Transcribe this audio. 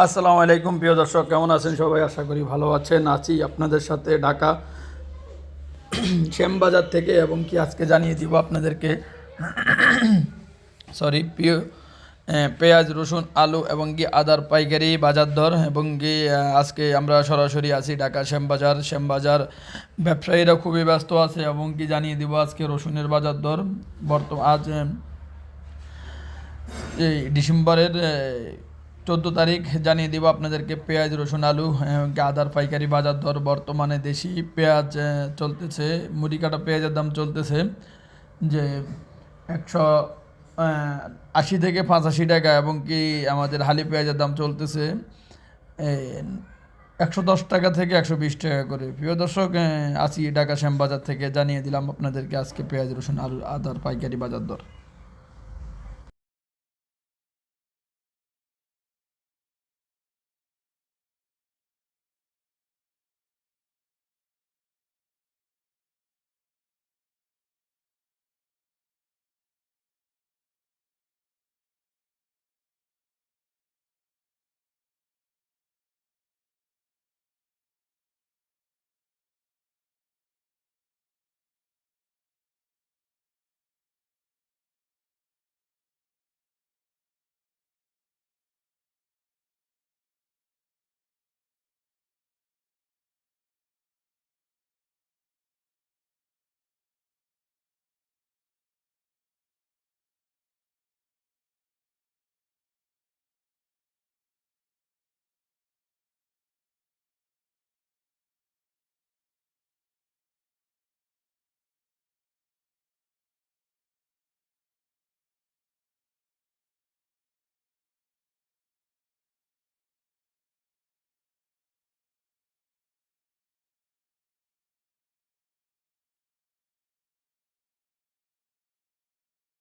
আসসালামু আলাইকুম প্রিয় দর্শক, কেমন আছেন সবাই? আশা করি ভালো আছেন। আছি আপনাদের সাথে ঢাকা শ্যামবাজার থেকে, এবং কি আজকে জানিয়ে দিব আপনাদেরকে প্রিয় পেঁয়াজ, রসুন, আলু এবং কি আদার পাইকারি বাজার দর। এবং কি আজকে আমরা সরাসরি আছি ঢাকা শ্যামবাজার ব্যবসায়ীরা খুবই ব্যস্ত আছে, এবং কি জানিয়ে দিব আজকে রসুনের বাজার দর। আজ এই ডিসেম্বরের 14 তারিখ জানিয়ে দিব আপনাদেরকে পেঁয়াজ, রসুন, আলু আদার পাইকারি বাজার দর। বর্তমানে দেশি পেঁয়াজ চলতেছে, মুড়ি কাটা পেঁয়াজের দাম চলতেছে যে 180 থেকে 85 টাকা, এবং কি আমাদের হালি পেঁয়াজের দাম চলতেছে 110 টাকা থেকে 120 টাকা করে। প্রিয় দর্শক, আছি ঢাকা শ্যামবাজার থেকে, জানিয়ে দিলাম আপনাদেরকে আজকে পেঁয়াজ, রসুন, আলু, আদার পাইকারি বাজার দর।